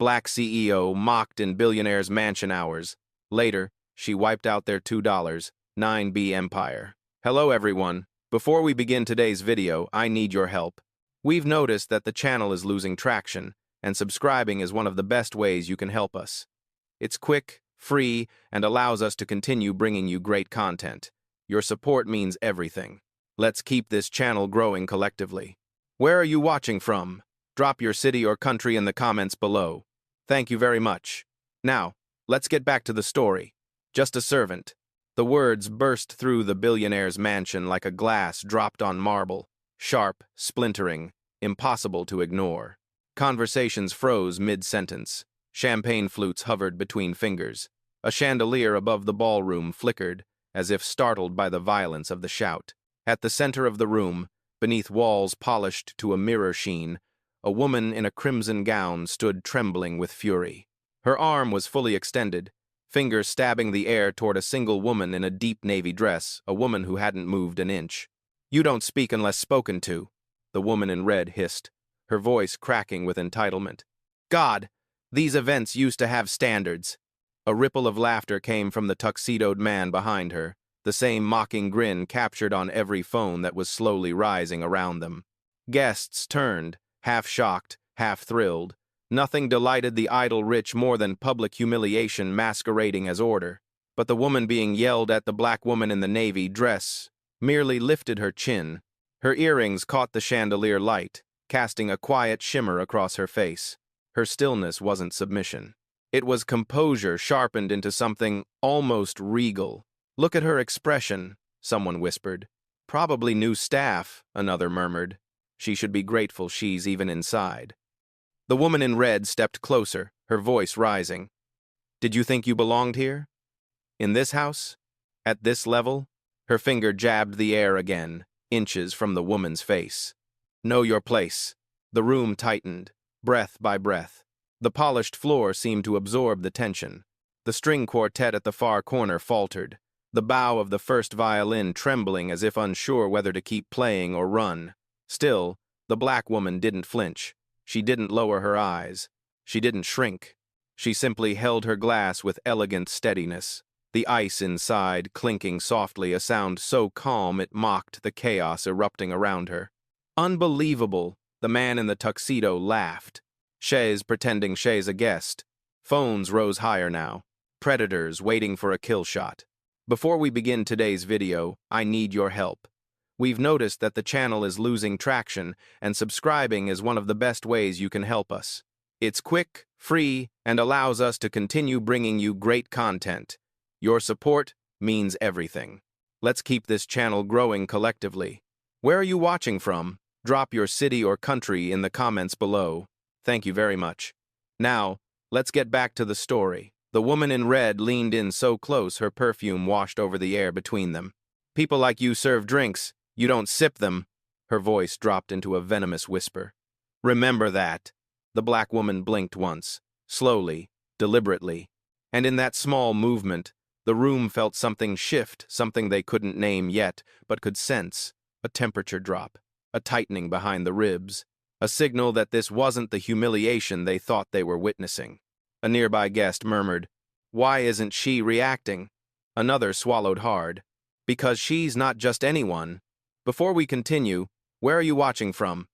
Black CEO mocked in billionaire's mansion hours. Later, she wiped out their $2, 9B empire. Hello everyone. Before we begin today's video, I need your help. We've noticed that the channel is losing traction, and subscribing is one of the best ways you can help us. It's quick, free, and allows us to continue bringing you great content. Your support means everything. Let's keep this channel growing collectively. Where are you watching from? Drop your city or country in the comments below. Thank you very much. Now, let's get back to the story. Just a servant. The words burst through the billionaire's mansion like a glass dropped on marble. Sharp, splintering, impossible to ignore. Conversations froze mid-sentence. Champagne flutes hovered between fingers. A chandelier above the ballroom flickered, as if startled by the violence of the shout. At the center of the room, beneath walls polished to a mirror sheen, a woman in a crimson gown stood trembling with fury. Her arm was fully extended, fingers stabbing the air toward a single woman in a deep navy dress, a woman who hadn't moved an inch. "You don't speak unless spoken to," the woman in red hissed, her voice cracking with entitlement. "God, these events used to have standards." A ripple of laughter came from the tuxedoed man behind her, the same mocking grin captured on every phone that was slowly rising around them. Guests turned, half shocked, half thrilled. Nothing delighted the idle rich more than public humiliation masquerading as order. But the woman being yelled at, the black woman in the navy dress, merely lifted her chin. Her earrings caught the chandelier light, casting a quiet shimmer across her face. Her stillness wasn't submission. It was composure sharpened into something almost regal. "Look at her expression," someone whispered. "Probably new staff," another murmured. "She should be grateful she's even inside." The woman in red stepped closer, her voice rising. "Did you think you belonged here? In this house? At this level?" Her finger jabbed the air again, inches from the woman's face. "Know your place." The room tightened, breath by breath. The polished floor seemed to absorb the tension. The string quartet at the far corner faltered, the bow of the first violin trembling as if unsure whether to keep playing or run. Still, the black woman didn't flinch. She didn't lower her eyes. She didn't shrink. She simply held her glass with elegant steadiness, the ice inside clinking softly, a sound so calm it mocked the chaos erupting around her. "Unbelievable," the man in the tuxedo laughed. "She's pretending she's a guest." Phones rose higher now. Predators waiting for a kill shot. Before we begin today's video, I need your help. We've noticed that the channel is losing traction, and subscribing is one of the best ways you can help us. It's quick, free, and allows us to continue bringing you great content. Your support means everything. Let's keep this channel growing collectively. Where are you watching from? Drop your city or country in the comments below. Thank you very much. Now, let's get back to the story. The woman in red leaned in so close her perfume washed over the air between them. "People like you serve drinks. You don't sip them." Her voice dropped into a venomous whisper. "Remember that." The black woman blinked once, slowly, deliberately. And in that small movement, the room felt something shift, something they couldn't name yet, but could sense. A temperature drop, a tightening behind the ribs. A signal that this wasn't the humiliation they thought they were witnessing. A nearby guest murmured, "Why isn't she reacting?" Another swallowed hard. "Because she's not just anyone." Before we continue, where are you watching from?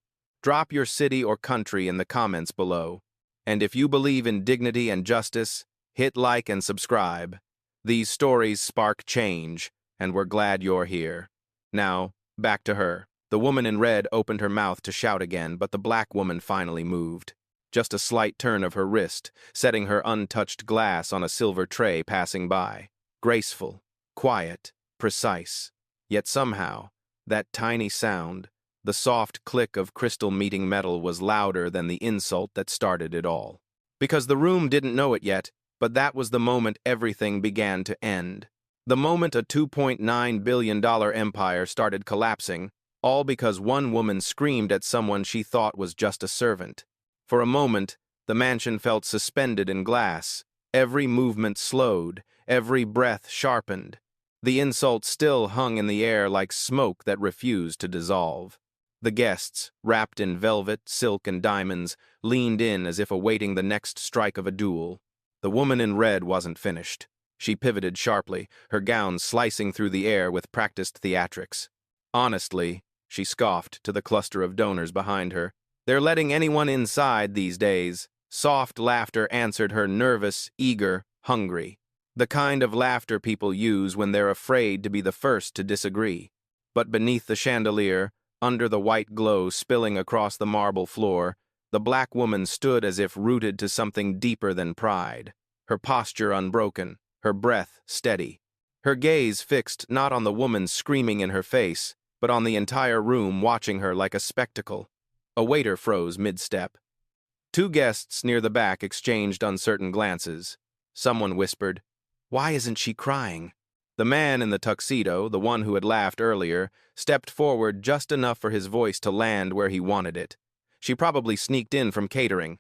Drop your city or country in the comments below. And if you believe in dignity and justice, hit like and subscribe. These stories spark change, and we're glad you're here. Now, back to her. The woman in red opened her mouth to shout again, but the black woman finally moved. Just a slight turn of her wrist, setting her untouched glass on a silver tray passing by. Graceful, quiet, precise. Yet somehow, that tiny sound, the soft click of crystal meeting metal, was louder than the insult that started it all. Because the room didn't know it yet, but that was the moment everything began to end. The moment a $2.9 billion empire started collapsing, all because one woman screamed at someone she thought was just a servant. For a moment, the mansion felt suspended in glass. Every movement slowed, every breath sharpened. The insult still hung in the air like smoke that refused to dissolve. The guests, wrapped in velvet, silk, and diamonds, leaned in as if awaiting the next strike of a duel. The woman in red wasn't finished. She pivoted sharply, her gown slicing through the air with practiced theatrics. Honestly, she scoffed to the cluster of donors behind her, they're letting anyone inside these days. Soft laughter answered her, nervous, eager, hungry. The kind of laughter people use when they're afraid to be the first to disagree. But beneath the chandelier, under the white glow spilling across the marble floor, the black woman stood as if rooted to something deeper than pride, her posture unbroken, her breath steady, her gaze fixed not on the woman screaming in her face, but on the entire room watching her like a spectacle. A waiter froze mid-step. Two guests near the back exchanged uncertain glances. Someone whispered, "Why isn't she crying?" The man in the tuxedo, the one who had laughed earlier, stepped forward just enough for his voice to land where he wanted it. She probably sneaked in from catering.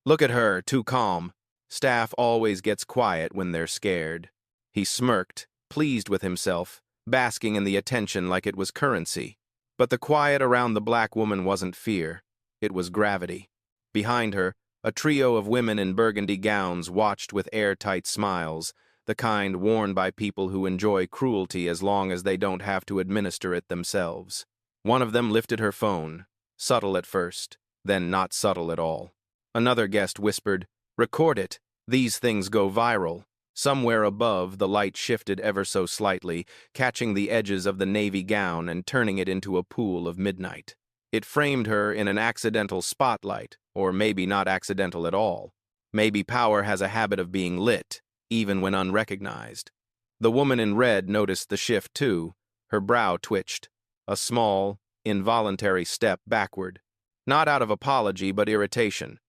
"Look at her, too calm. Staff always gets quiet when they're scared." He smirked, pleased with himself, basking in the attention like it was currency. But the quiet around the black woman wasn't fear. It was gravity. Behind her, a trio of women in burgundy gowns watched with airtight smiles, the kind worn by people who enjoy cruelty as long as they don't have to administer it themselves. One of them lifted her phone, subtle at first, then not subtle at all. Another guest whispered, "Record it. These things go viral." Somewhere above, the light shifted ever so slightly, catching the edges of the navy gown and turning it into a pool of midnight. It framed her in an accidental spotlight, or maybe not accidental at all. Maybe power has a habit of being lit, even when unrecognized. The woman in red noticed the shift too. Her brow twitched. A small, involuntary step backward. Not out of apology, but irritation.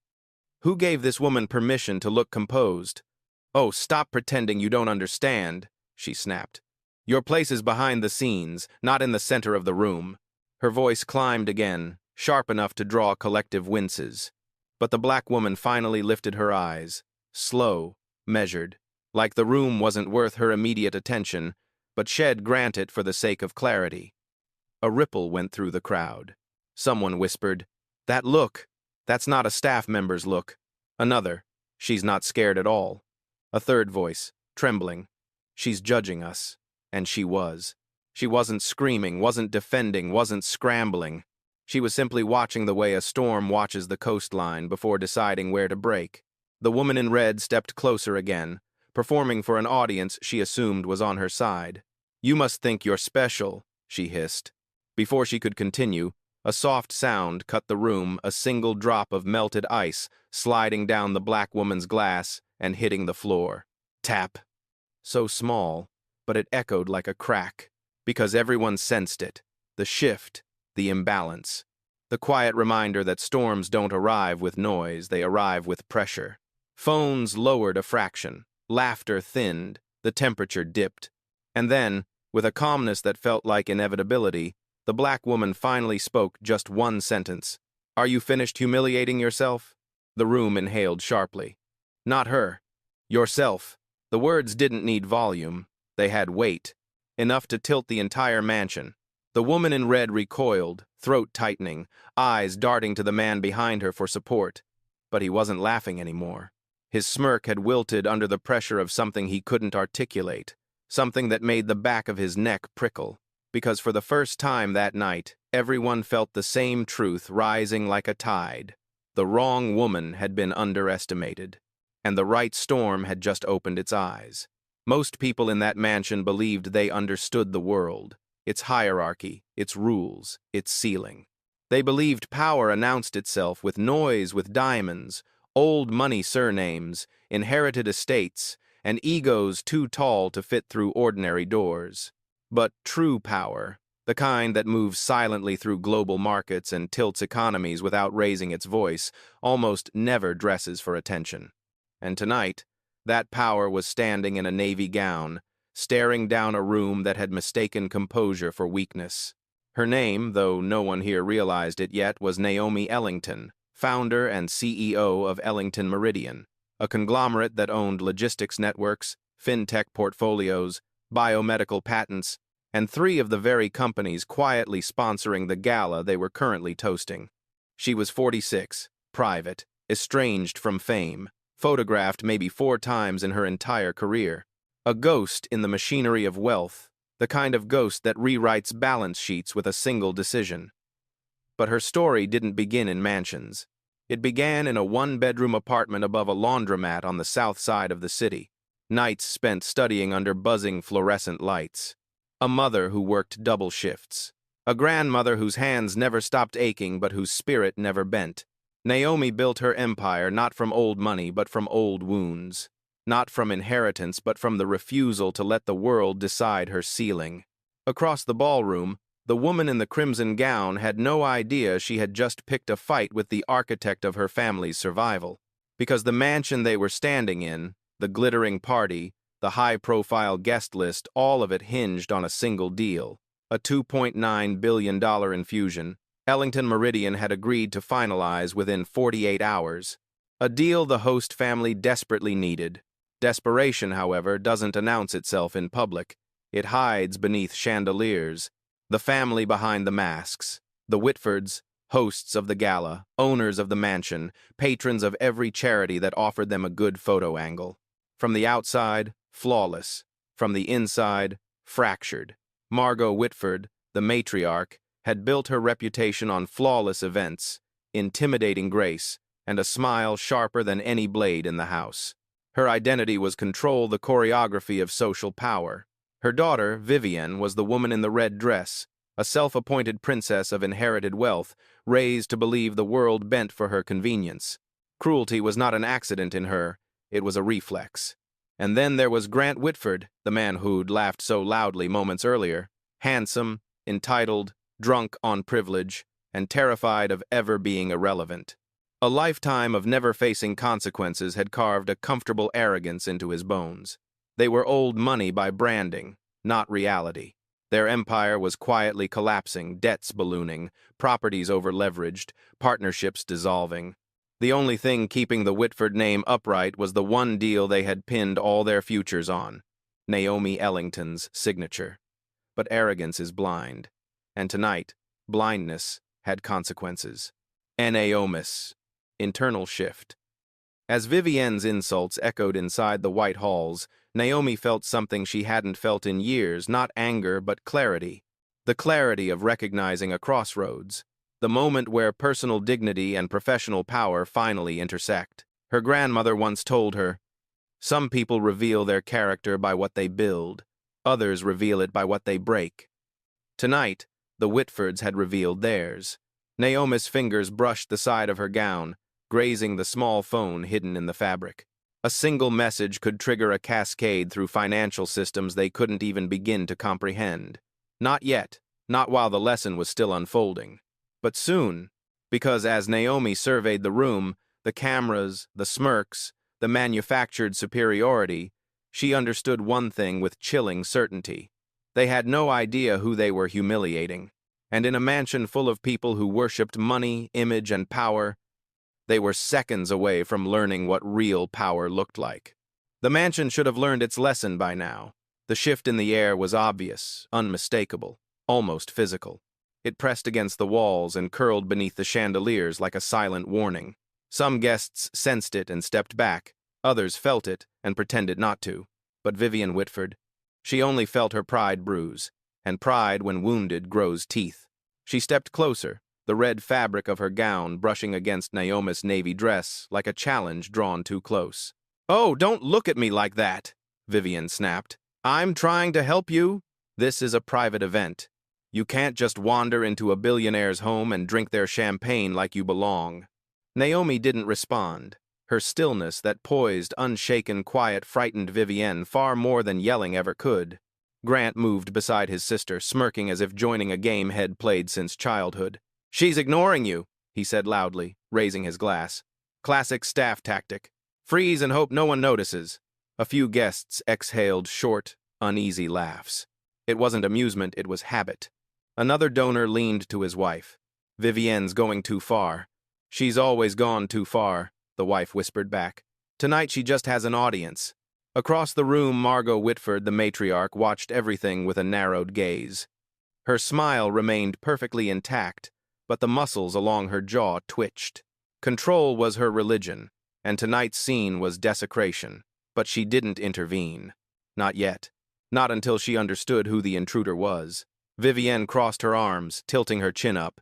Who gave this woman permission to look composed? "Oh, stop pretending you don't understand," she snapped. "Your place is behind the scenes, not in the center of the room." Her voice climbed again, sharp enough to draw collective winces. But the black woman finally lifted her eyes, slow, measured, like the room wasn't worth her immediate attention, but she'd grant it for the sake of clarity. A ripple went through the crowd. Someone whispered, "That look, that's not a staff member's look." Another, "She's not scared at all." A third voice, trembling, "She's judging us." And she was. She wasn't screaming, wasn't defending, wasn't scrambling. She was simply watching the way a storm watches the coastline before deciding where to break. The woman in red stepped closer again, performing for an audience she assumed was on her side. "You must think you're special," she hissed. Before she could continue, a soft sound cut the room, a single drop of melted ice sliding down the black woman's glass and hitting the floor. Tap. So small, but it echoed like a crack, because everyone sensed it. The shift, the imbalance. The quiet reminder that storms don't arrive with noise, they arrive with pressure. Phones lowered a fraction, laughter thinned, the temperature dipped. And then, with a calmness that felt like inevitability, the black woman finally spoke just one sentence. "Are you finished humiliating yourself?" The room inhaled sharply. "Not her. Yourself." The words didn't need volume. They had weight, enough to tilt the entire mansion. The woman in red recoiled, throat tightening, eyes darting to the man behind her for support. But he wasn't laughing anymore. His smirk had wilted under the pressure of something he couldn't articulate, something that made the back of his neck prickle. Because for the first time that night, everyone felt the same truth rising like a tide. The wrong woman had been underestimated, and the right storm had just opened its eyes. Most people in that mansion believed they understood the world, its hierarchy, its rules, its ceiling. They believed power announced itself with noise, with diamonds, old money surnames, inherited estates, and egos too tall to fit through ordinary doors. But true power, the kind that moves silently through global markets and tilts economies without raising its voice, almost never dresses for attention. And tonight, that power was standing in a navy gown, staring down a room that had mistaken composure for weakness. Her name, though no one here realized it yet, was Naomi Ellington, founder and CEO of Ellington Meridian, a conglomerate that owned logistics networks, fintech portfolios, biomedical patents, and 3 of the very companies quietly sponsoring the gala they were currently toasting. She was 46, private, estranged from fame, photographed maybe 4 times in her entire career. A ghost in the machinery of wealth, the kind of ghost that rewrites balance sheets with a single decision. But her story didn't begin in mansions. It began in a 1-bedroom apartment above a laundromat on the south side of the city, nights spent studying under buzzing fluorescent lights. A mother who worked double shifts. A grandmother whose hands never stopped aching but whose spirit never bent. Naomi built her empire not from old money but from old wounds. Not from inheritance but from the refusal to let the world decide her ceiling. Across the ballroom, the woman in the crimson gown had no idea she had just picked a fight with the architect of her family's survival. Because the mansion they were standing in, the glittering party, the high-profile guest list, all of it hinged on a single deal. A $2.9 billion infusion Ellington Meridian had agreed to finalize within 48 hours. A deal the host family desperately needed. Desperation, however, doesn't announce itself in public. It hides beneath chandeliers. The family behind the masks, the Whitfords, hosts of the gala, owners of the mansion, patrons of every charity that offered them a good photo angle. From the outside, flawless. From the inside, fractured. Margot Whitford, the matriarch, had built her reputation on flawless events, intimidating grace, and a smile sharper than any blade in the house. Her identity was control the choreography of social power. Her daughter, Vivienne, was the woman in the red dress, a self-appointed princess of inherited wealth, raised to believe the world bent for her convenience. Cruelty was not an accident in her, it was a reflex. And then there was Grant Whitford, the man who'd laughed so loudly moments earlier, handsome, entitled, drunk on privilege, and terrified of ever being irrelevant. A lifetime of never facing consequences had carved a comfortable arrogance into his bones. They were old money by branding, not reality. Their empire was quietly collapsing, debts ballooning, properties over-leveraged, partnerships dissolving. The only thing keeping the Whitford name upright was the one deal they had pinned all their futures on, Naomi Ellington's signature. But arrogance is blind, and tonight, blindness had consequences. Naomis. Internal shift. As Vivienne's insults echoed inside the white halls, Naomi felt something she hadn't felt in years, not anger but clarity. The clarity of recognizing a crossroads. The moment where personal dignity and professional power finally intersect. Her grandmother once told her, "Some people reveal their character by what they build, others reveal it by what they break." Tonight, the Whitfords had revealed theirs. Naomi's fingers brushed the side of her gown, grazing the small phone hidden in the fabric. A single message could trigger a cascade through financial systems they couldn't even begin to comprehend. Not yet, not while the lesson was still unfolding. But soon, because as Naomi surveyed the room, the cameras, the smirks, the manufactured superiority, she understood one thing with chilling certainty. They had no idea who they were humiliating. And in a mansion full of people who worshipped money, image, and power, they were seconds away from learning what real power looked like. The mansion should have learned its lesson by now. The shift in the air was obvious, unmistakable, almost physical. It pressed against the walls and curled beneath the chandeliers like a silent warning. Some guests sensed it and stepped back. Others felt it and pretended not to. But Vivienne Whitford, she only felt her pride bruise, and pride, when wounded, grows teeth. She stepped closer, the red fabric of her gown brushing against Naomi's navy dress like a challenge drawn too close. "Oh, don't look at me like that," Vivienne snapped. "I'm trying to help you. This is a private event. You can't just wander into a billionaire's home and drink their champagne like you belong." Naomi didn't respond. Her stillness, that poised, unshaken quiet, frightened Vivienne far more than yelling ever could. Grant moved beside his sister, smirking as if joining a game he'd played since childhood. "She's ignoring you," he said loudly, raising his glass. "Classic staff tactic. Freeze and hope no one notices." A few guests exhaled short, uneasy laughs. It wasn't amusement, it was habit. Another donor leaned to his wife. "Vivienne's going too far." "She's always gone too far," the wife whispered back. "Tonight she just has an audience." Across the room, Margot Whitford, the matriarch, watched everything with a narrowed gaze. Her smile remained perfectly intact, but the muscles along her jaw twitched. Control was her religion, and tonight's scene was desecration, but she didn't intervene. Not yet. Not until she understood who the intruder was. Vivienne crossed her arms, tilting her chin up.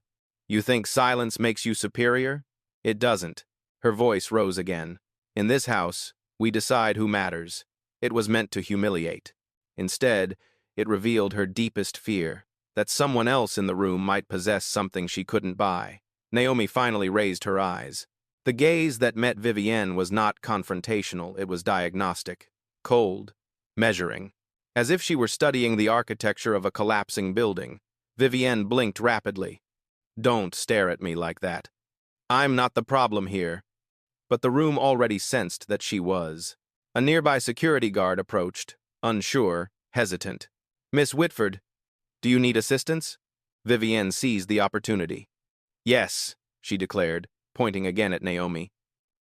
You think silence makes you superior? It doesn't. Her voice rose again. In this house, we decide who matters. It was meant to humiliate. Instead, it revealed her deepest fear, that someone else in the room might possess something she couldn't buy. Naomi finally raised her eyes. The gaze that met Vivienne was not confrontational, it was diagnostic, cold, measuring. As if she were studying the architecture of a collapsing building, Vivienne blinked rapidly. Don't stare at me like that. I'm not the problem here. But the room already sensed that she was. A nearby security guard approached, unsure, hesitant. Miss Whitford, do you need assistance? Vivienne seized the opportunity. Yes, she declared, pointing again at Naomi.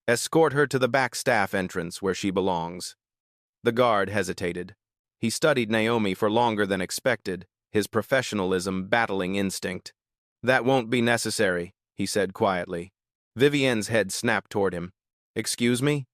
Escort her to the back staff entrance where she belongs. The guard hesitated. He studied Naomi for longer than expected, his professionalism battling instinct. That won't be necessary, he said quietly. Vivienne's head snapped toward him. Excuse me?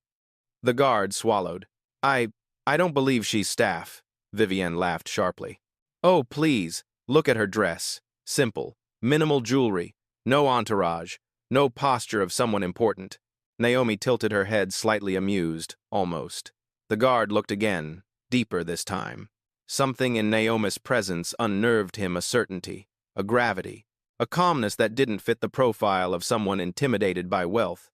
The guard swallowed. I don't believe she's staff. Vivienne laughed sharply. Oh, please, look at her dress. Simple, minimal jewelry, no entourage, no posture of someone important. Naomi tilted her head, slightly amused, almost. The guard looked again, deeper this time. Something in Naomi's presence unnerved him, a certainty, a gravity, a calmness that didn't fit the profile of someone intimidated by wealth.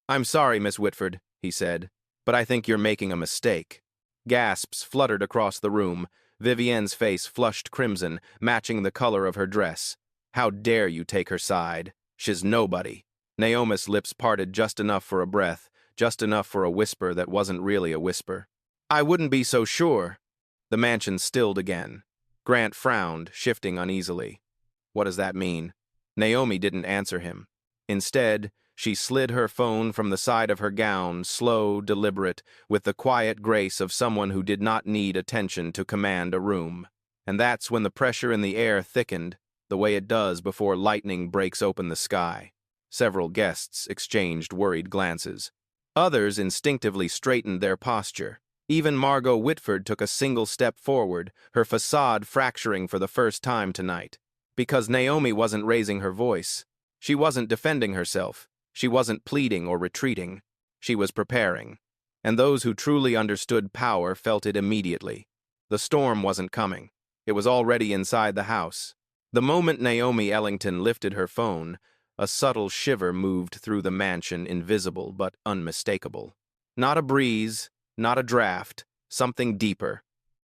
I'm sorry, Miss Whitford, he said, but I think you're making a mistake. Gasps fluttered across the room. Vivienne's face flushed crimson, matching the color of her dress. How dare you take her side? She's nobody. Naomi's lips parted just enough for a breath, just enough for a whisper that wasn't really a whisper. I wouldn't be so sure. The mansion stilled again. Grant frowned, shifting uneasily. What does that mean? Naomi didn't answer him. Instead, she slid her phone from the side of her gown, slow, deliberate, with the quiet grace of someone who did not need attention to command a room. And that's when the pressure in the air thickened, the way it does before lightning breaks open the sky. Several guests exchanged worried glances. Others instinctively straightened their posture. Even Margot Whitford took a single step forward, her facade fracturing for the first time tonight. Because Naomi wasn't raising her voice. She wasn't defending herself. She wasn't pleading or retreating. She was preparing. And those who truly understood power felt it immediately. The storm wasn't coming. It was already inside the house. The moment Naomi Ellington lifted her phone, a subtle shiver moved through the mansion, invisible but unmistakable. Not a breeze, not a draft, something deeper.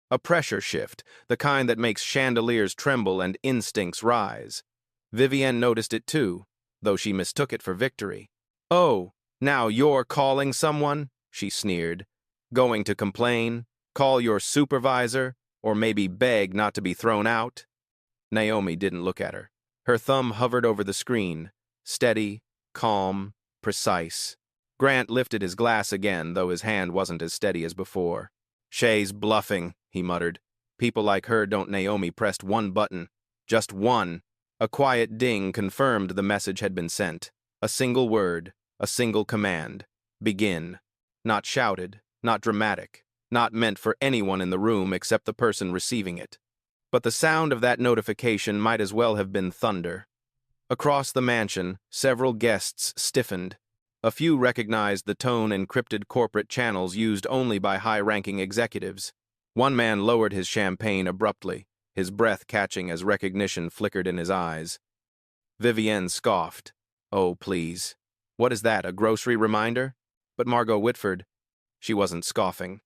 A pressure shift, the kind that makes chandeliers tremble and instincts rise. Vivienne noticed it too, though she mistook it for victory. Oh, now you're calling someone? She sneered. Going to complain? Call your supervisor? Or maybe beg not to be thrown out? Naomi didn't look at her. Her thumb hovered over the screen, steady, calm, precise. Grant lifted his glass again, though his hand wasn't as steady as before. Shay's bluffing, he muttered. People like her don't. Naomi pressed one button. Just one. A quiet ding confirmed the message had been sent. A single word, a single command. Begin. Not shouted, not dramatic, not meant for anyone in the room except the person receiving it. But the sound of that notification might as well have been thunder. Across the mansion, several guests stiffened. A few recognized the tone-encrypted corporate channels used only by high-ranking executives. One man lowered his champagne abruptly, his breath catching as recognition flickered in his eyes. Vivienne scoffed. Oh, please. What is that, a grocery reminder? But Margot Whitford, she wasn't scoffing.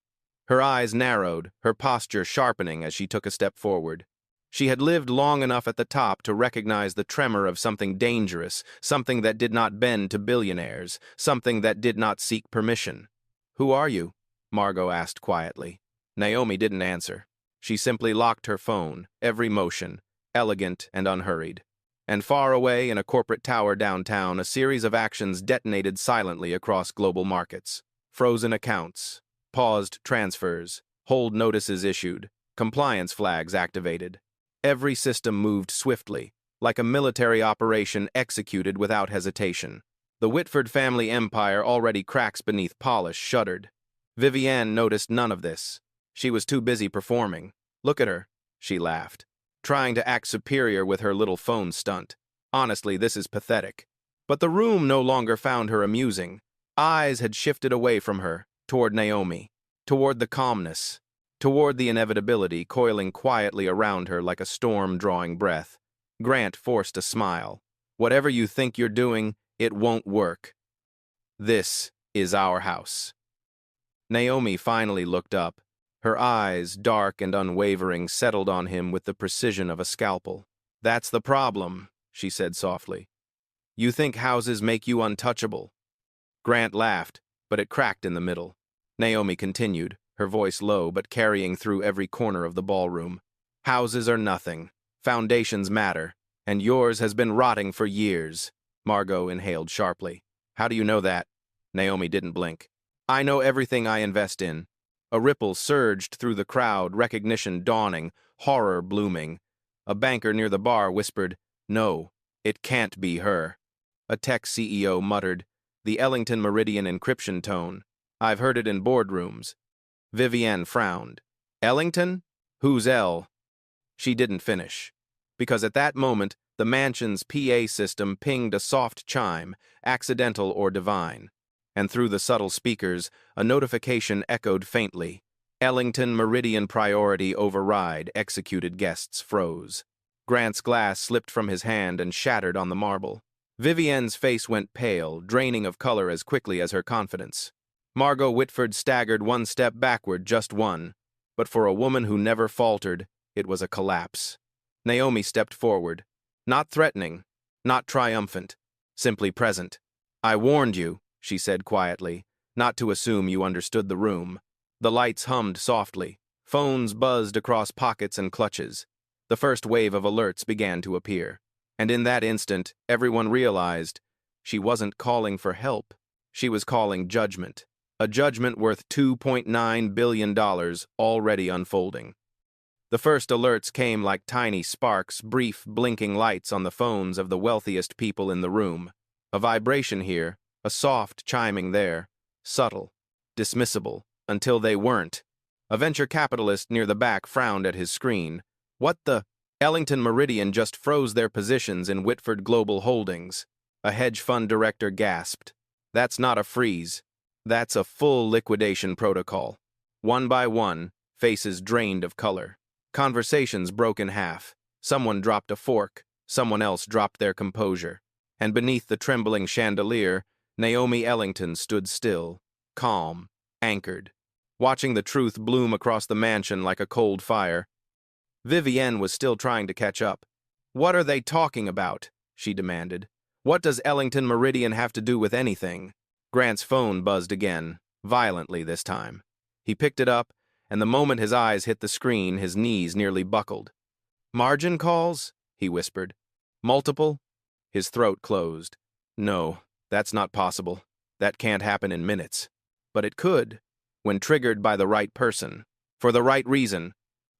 Her eyes narrowed, her posture sharpening as she took a step forward. She had lived long enough at the top to recognize the tremor of something dangerous, something that did not bend to billionaires, something that did not seek permission. Who are you? Margot asked quietly. Naomi didn't answer. She simply locked her phone, every motion, elegant and unhurried. And far away in a corporate tower downtown, a series of actions detonated silently across global markets. Frozen accounts, Paused transfers. Hold notices issued. Compliance flags activated. Every system moved swiftly, like a military operation executed without hesitation. The Whitford family empire, already cracks beneath polish, shuddered. Vivienne noticed none of this. She was too busy performing. Look at her, she laughed, trying to act superior with her little phone stunt. Honestly, this is pathetic. But the room no longer found her amusing. Eyes had shifted away from her, toward Naomi, toward the calmness, toward the inevitability coiling quietly around her like a storm drawing breath. Grant forced a smile. Whatever you think you're doing, it won't work. This is our house. Naomi finally looked up. Her eyes, dark and unwavering, settled on him with the precision of a scalpel. That's the problem, she said softly. You think houses make you untouchable. Grant laughed, but it cracked in the middle. Naomi continued, her voice low but carrying through every corner of the ballroom. Houses are nothing. Foundations matter, and yours has been rotting for years. Margot inhaled sharply. How do you know that? Naomi didn't blink. I know everything I invest in. A ripple surged through the crowd, recognition dawning, horror blooming. A banker near the bar whispered, No, it can't be her. A tech CEO muttered, the Ellington Meridian encryption tone. I've heard it in boardrooms. Vivienne frowned. Ellington? Who's L? She didn't finish, because at that moment, the mansion's PA system pinged a soft chime, accidental or divine. And through the subtle speakers, a notification echoed faintly. Ellington Meridian priority override, executed guests froze. Grant's glass slipped from his hand and shattered on the marble. Vivienne's face went pale, draining of color as quickly as her confidence. Margot Whitford staggered one step backward, just one. But for a woman who never faltered, it was a collapse. Naomi stepped forward. Not threatening, not triumphant, simply present. I warned you, she said quietly, not to assume you understood the room. The lights hummed softly. Phones buzzed across pockets and clutches. The first wave of alerts began to appear. And in that instant, everyone realized she wasn't calling for help. She was calling judgment. A judgment worth $2.9 billion already unfolding. The first alerts came like tiny sparks, brief, blinking lights on the phones of the wealthiest people in the room. A vibration here, a soft chiming there, subtle, dismissible, until they weren't. A venture capitalist near the back frowned at his screen. What the? Ellington Meridian just froze their positions in Whitford Global Holdings. A hedge fund director gasped. That's not a freeze. That's a full liquidation protocol. One by one, faces drained of color. Conversations broke in half. Someone dropped a fork. Someone else dropped their composure. And beneath the trembling chandelier, Naomi Ellington stood still, calm, anchored, watching the truth bloom across the mansion like a cold fire. Vivienne was still trying to catch up. What are they talking about? She demanded. What does Ellington Meridian have to do with anything? Grant's phone buzzed again, violently this time. He picked it up, and the moment his eyes hit the screen, his knees nearly buckled. Margin calls? He whispered. Multiple? His throat closed. No, that's not possible. That can't happen in minutes. But it could, when triggered by the right person, for the right reason.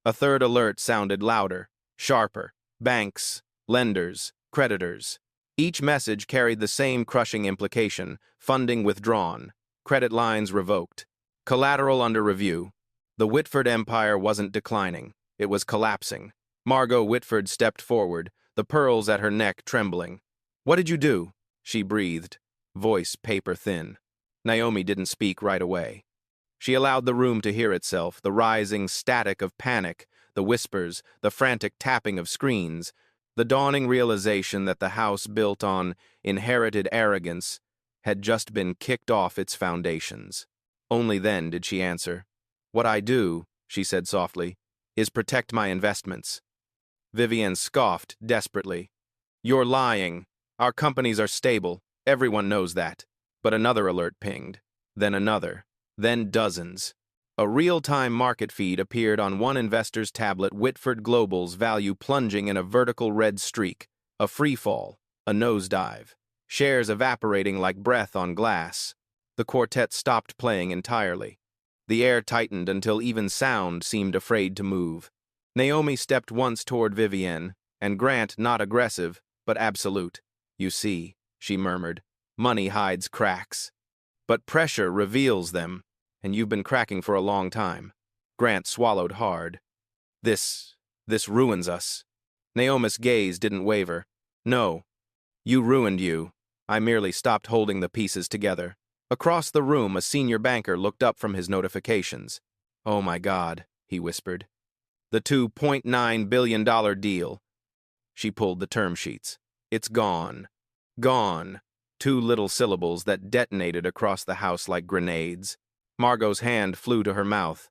A third alert sounded louder, sharper. Banks, lenders, creditors. Each message carried the same crushing implication: funding withdrawn, credit lines revoked, collateral under review. The Whitford empire wasn't declining, it was collapsing. Margot Whitford stepped forward, the pearls at her neck trembling. What did you do? She breathed, voice paper thin. Naomi didn't speak right away. She allowed the room to hear itself, the rising static of panic, the whispers, the frantic tapping of screens, the dawning realization that the house built on inherited arrogance had just been kicked off its foundations. Only then did she answer. What I do, she said softly, is protect my investments. Vivienne scoffed desperately. You're lying. Our companies are stable. Everyone knows that. But another alert pinged. Then another. Then dozens. A real-time market feed appeared on one investor's tablet, Whitford Global's value plunging in a vertical red streak, a free fall, a nosedive, shares evaporating like breath on glass. The quartet stopped playing entirely. The air tightened until even sound seemed afraid to move. Naomi stepped once toward Vivienne, and Grant not aggressive, but absolute. "You see," she murmured, "money hides cracks. But pressure reveals them, and you've been cracking for a long time." Grant swallowed hard. This ruins us." Naomi's gaze didn't waver. "No, you ruined you. I merely stopped holding the pieces together." Across the room, a senior banker looked up from his notifications. "Oh my God," he whispered. "The $2.9 billion deal." She pulled the term sheets. "It's gone. Gone." Two little syllables that detonated across the house like grenades. Margot's hand flew to her mouth.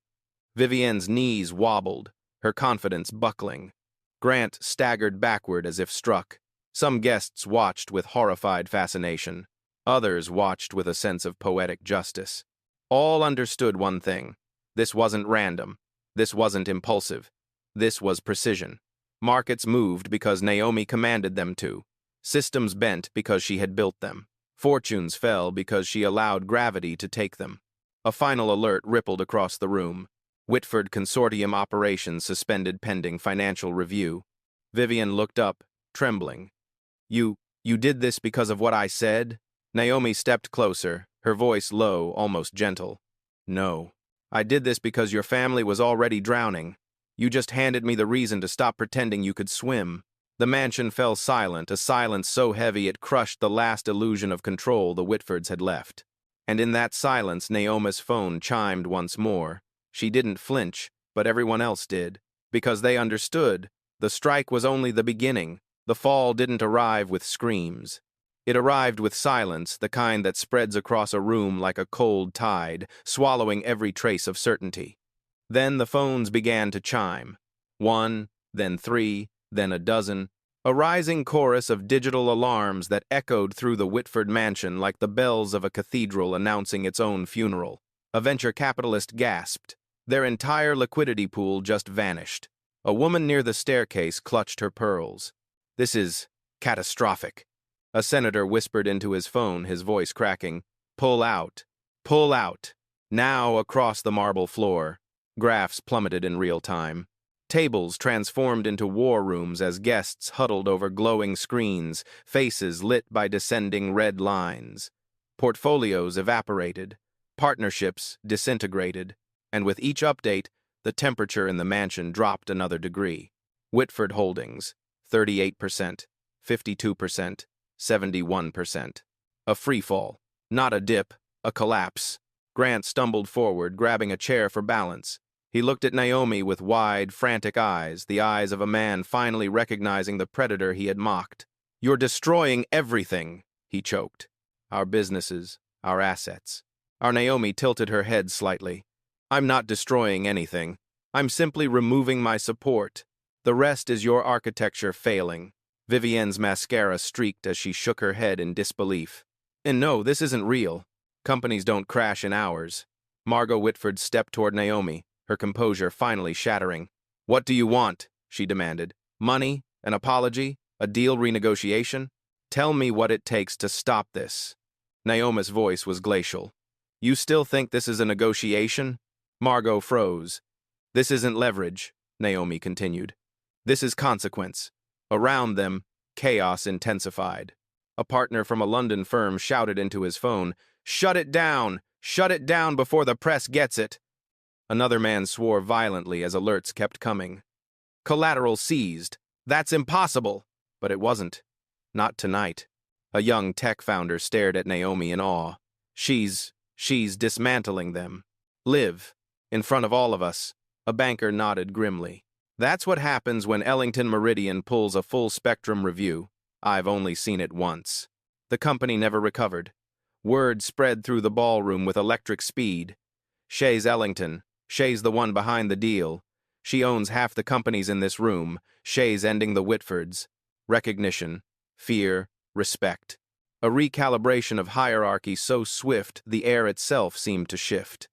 Vivienne's knees wobbled, her confidence buckling. Grant staggered backward as if struck. Some guests watched with horrified fascination. Others watched with a sense of poetic justice. All understood one thing. This wasn't random. This wasn't impulsive. This was precision. Markets moved because Naomi commanded them to. Systems bent because she had built them. Fortunes fell because she allowed gravity to take them. A final alert rippled across the room. Whitford Consortium operations suspended pending financial review. Vivienne looked up, trembling. You did this because of what I said?" Naomi stepped closer, her voice low, almost gentle. "No. I did this because your family was already drowning. You just handed me the reason to stop pretending you could swim." The mansion fell silent, a silence so heavy it crushed the last illusion of control the Whitfords had left. And in that silence, Naomi's phone chimed once more. She didn't flinch, but everyone else did. Because they understood. The strike was only the beginning. The fall didn't arrive with screams. It arrived with silence, the kind that spreads across a room like a cold tide, swallowing every trace of certainty. Then the phones began to chime. One, then three, then a dozen. A rising chorus of digital alarms that echoed through the Whitford mansion like the bells of a cathedral announcing its own funeral. A venture capitalist gasped. Their entire liquidity pool just vanished. A woman near the staircase clutched her pearls. "This is catastrophic." A senator whispered into his phone, his voice cracking. "Pull out. Pull out." Now, across the marble floor, graphs plummeted in real time. Tables transformed into war rooms as guests huddled over glowing screens, faces lit by descending red lines. Portfolios evaporated. Partnerships disintegrated. And with each update, the temperature in the mansion dropped another degree. Whitford Holdings, 38%, 52%, 71%. A freefall, not a dip, a collapse. Grant stumbled forward, grabbing a chair for balance. He looked at Naomi with wide, frantic eyes, the eyes of a man finally recognizing the predator he had mocked. "You're destroying everything," he choked. "Our businesses, our assets." Our Naomi tilted her head slightly. "I'm not destroying anything. I'm simply removing my support. The rest is your architecture failing." Vivienne's mascara streaked as she shook her head in disbelief. "And no, this isn't real. Companies don't crash in hours." Margot Whitford stepped toward Naomi, her composure finally shattering. "What do you want?" she demanded. "Money? An apology? A deal renegotiation? Tell me what it takes to stop this." Naomi's voice was glacial. "You still think this is a negotiation?" Margot froze. "This isn't leverage," Naomi continued. "This is consequence." Around them, chaos intensified. A partner from a London firm shouted into his phone, "Shut it down! Shut it down before the press gets it!" Another man swore violently as alerts kept coming. "Collateral seized. That's impossible!" But it wasn't. Not tonight. A young tech founder stared at Naomi in awe. She's dismantling them. Live. In front of all of us. A banker nodded grimly. "That's what happens when Ellington Meridian pulls a full-spectrum review. I've only seen it once." The company never recovered. Word spread through the ballroom with electric speed. "Shay's Ellington. Shay's the one behind the deal. She owns half the companies in this room. Shay's ending the Whitfords." Recognition, fear, respect. A recalibration of hierarchy so swift the air itself seemed to shift.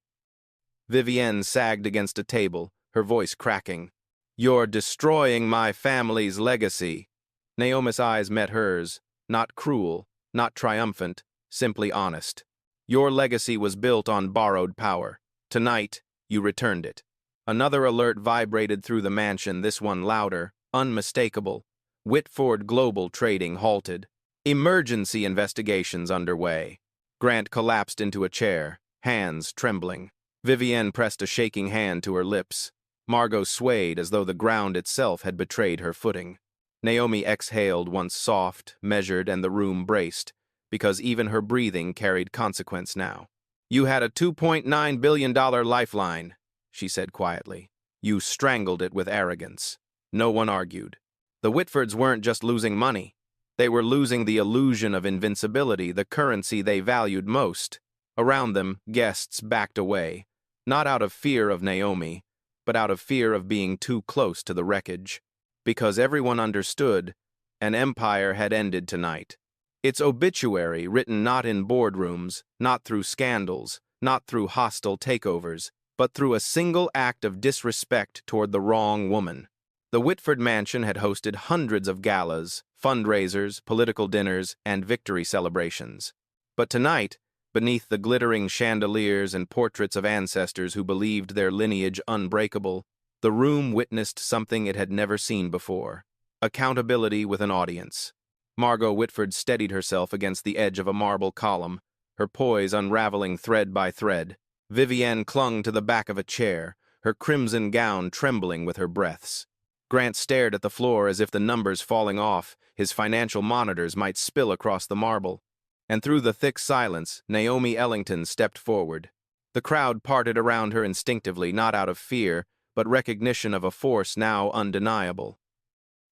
Vivienne sagged against a table, her voice cracking. "You're destroying my family's legacy." Naomi's eyes met hers, not cruel, not triumphant, simply honest. "Your legacy was built on borrowed power. Tonight, you returned it. Another alert vibrated through the mansion, this one louder, unmistakable. Whitford Global Trading halted. Emergency investigations underway. Grant collapsed into a chair, hands trembling. Vivienne pressed a shaking hand to her lips. Margot swayed as though the ground itself had betrayed her footing. Naomi exhaled once soft, measured, and the room braced, because even her breathing carried consequence now. You had a $2.9 billion lifeline, she said quietly. You strangled it with arrogance. No one argued. The Whitfords weren't just losing money. They were losing the illusion of invincibility, the currency they valued most. Around them, guests backed away, not out of fear of Naomi, but out of fear of being too close to the wreckage. Because everyone understood, an empire had ended tonight. Its obituary, written not in boardrooms, not through scandals, not through hostile takeovers, but through a single act of disrespect toward the wrong woman. The Whitford mansion had hosted hundreds of galas, fundraisers, political dinners, and victory celebrations. But tonight, beneath the glittering chandeliers and portraits of ancestors who believed their lineage unbreakable, the room witnessed something it had never seen before: accountability with an audience. Margot Whitford steadied herself against the edge of a marble column, her poise unraveling thread by thread. Vivienne clung to the back of a chair, her crimson gown trembling with her breaths. Grant stared at the floor as if the numbers falling off his financial monitors might spill across the marble. And through the thick silence, Naomi Ellington stepped forward. The crowd parted around her instinctively, not out of fear, but recognition of a force now undeniable.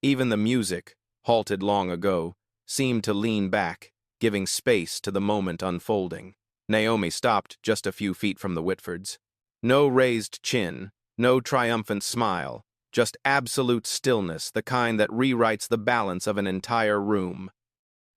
Even the music, halted long ago, seemed to lean back, giving space to the moment unfolding. Naomi stopped just a few feet from the Whitfords. No raised chin, no triumphant smile, just absolute stillness, the kind that rewrites the balance of an entire room.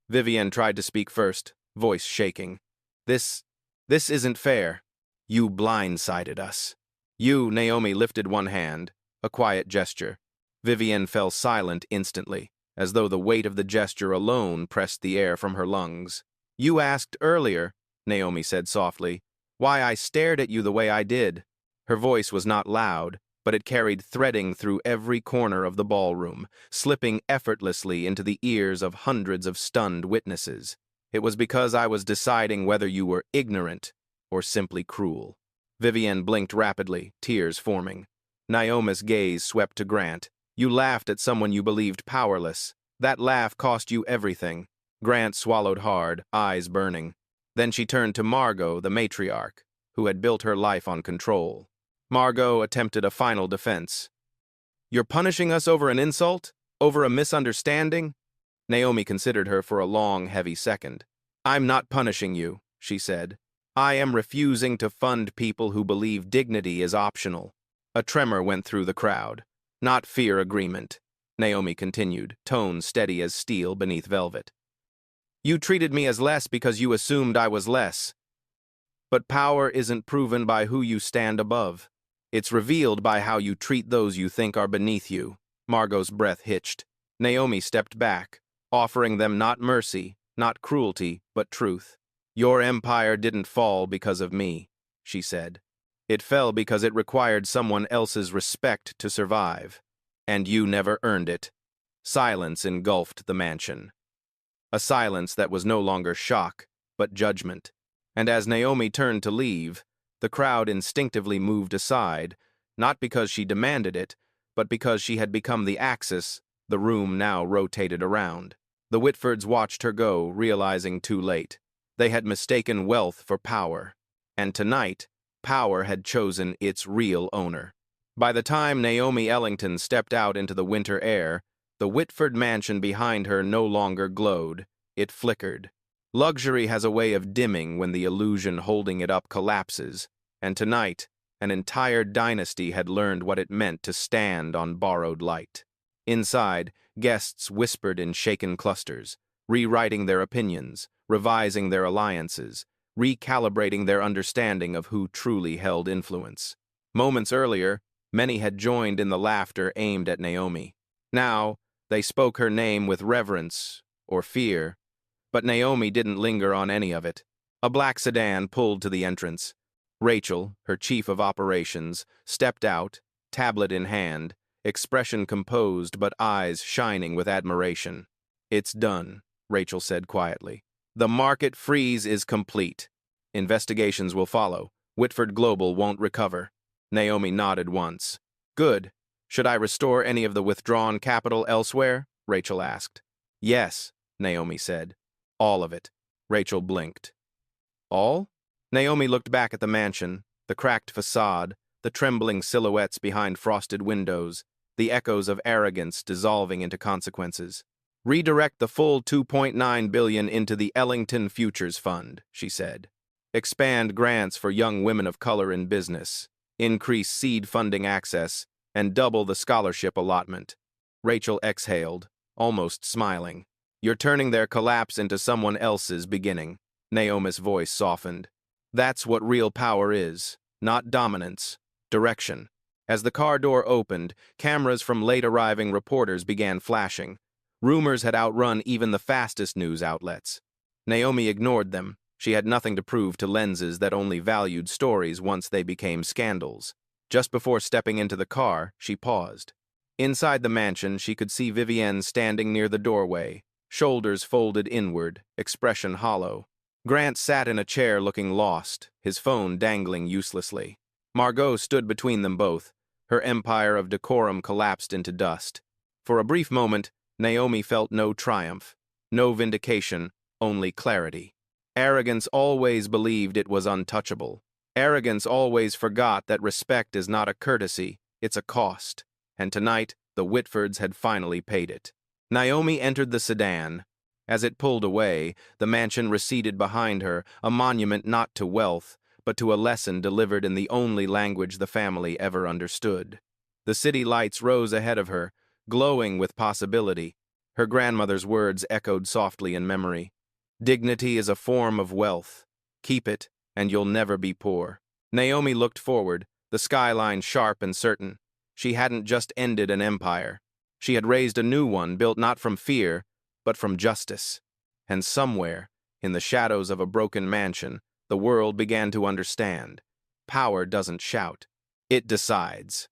Vivienne tried to speak first, voice shaking. This isn't fair. You blindsided us. You, Naomi lifted one hand, a quiet gesture. Vivienne fell silent instantly, as though the weight of the gesture alone pressed the air from her lungs. You asked earlier, Naomi said softly, why I stared at you the way I did. Her voice was not loud, but it carried threading through every corner of the ballroom, slipping effortlessly into the ears of hundreds of stunned witnesses. It was because I was deciding whether you were ignorant or simply cruel. Vivienne blinked rapidly, tears forming. Naomi's gaze swept to Grant. You laughed at someone you believed powerless. That laugh cost you everything. Grant swallowed hard, eyes burning. Then she turned to Margot, the matriarch, who had built her life on control. Margot attempted a final defense. You're punishing us over an insult? Over a misunderstanding? Naomi considered her for a long, heavy second. I'm not punishing you, she said. I am refusing to fund people who believe dignity is optional. A tremor went through the crowd. Not fear agreement, Naomi continued, tone steady as steel beneath velvet. You treated me as less because you assumed I was less. But power isn't proven by who you stand above. It's revealed by how you treat those you think are beneath you. Margot's breath hitched. Naomi stepped back, offering them not mercy, not cruelty, but truth. Your empire didn't fall because of me, she said. It fell because it required someone else's respect to survive. And you never earned it. Silence engulfed the mansion. A silence that was no longer shock, but judgment. And as Naomi turned to leave, the crowd instinctively moved aside, not because she demanded it, but because she had become the axis the room now rotated around. The Whitfords watched her go, realizing too late. They had mistaken wealth for power, and tonight, power had chosen its real owner. By the time Naomi Ellington stepped out into the winter air, the Whitford mansion behind her no longer glowed, it flickered. Luxury has a way of dimming when the illusion holding it up collapses, and tonight, an entire dynasty had learned what it meant to stand on borrowed light. Inside, guests whispered in shaken clusters, rewriting their opinions, revising their alliances, recalibrating their understanding of who truly held influence. Moments earlier, many had joined in the laughter aimed at Naomi. Now, they spoke her name with reverence or fear, but Naomi didn't linger on any of it. A black sedan pulled to the entrance. Rachel, her chief of operations, stepped out, tablet in hand, expression composed but eyes shining with admiration. "It's done," Rachel said quietly. "The market freeze is complete. Investigations will follow. Whitford Global won't recover." Naomi nodded once. "Good. Should I restore any of the withdrawn capital elsewhere?" Rachel asked. "Yes," Naomi said. "All of it." Rachel blinked. "All?" Naomi looked back at the mansion, the cracked facade, the trembling silhouettes behind frosted windows, the echoes of arrogance dissolving into consequences. "Redirect the full $2.9 billion into the Ellington Futures Fund," she said. "Expand grants for young women of color in business, increase seed funding access, and double the scholarship allotment." Rachel exhaled, almost smiling. "You're turning their collapse into someone else's beginning." Naomi's voice softened. "That's what real power is, not dominance, direction." As the car door opened, cameras from late-arriving reporters began flashing. Rumors had outrun even the fastest news outlets. Naomi ignored them. She had nothing to prove to lenses that only valued stories once they became scandals. Just before stepping into the car, she paused. Inside the mansion, she could see Vivienne standing near the doorway, shoulders folded inward, expression hollow. Grant sat in a chair looking lost, his phone dangling uselessly. Margot stood between them both. Her empire of decorum collapsed into dust. For a brief moment, Naomi felt no triumph, no vindication, only clarity. Arrogance always believed it was untouchable. Arrogance always forgot that respect is not a courtesy, it's a cost. And tonight, the Whitfords had finally paid it. Naomi entered the sedan. As it pulled away, the mansion receded behind her, a monument not to wealth, but to a lesson delivered in the only language the family ever understood. The city lights rose ahead of her, glowing with possibility. Her grandmother's words echoed softly in memory. "Dignity is a form of wealth. Keep it, and you'll never be poor." Naomi looked forward, the skyline sharp and certain. She hadn't just ended an empire. She had raised a new one built not from fear, but from justice. And somewhere, in the shadows of a broken mansion, the world began to understand. Power doesn't shout. It decides.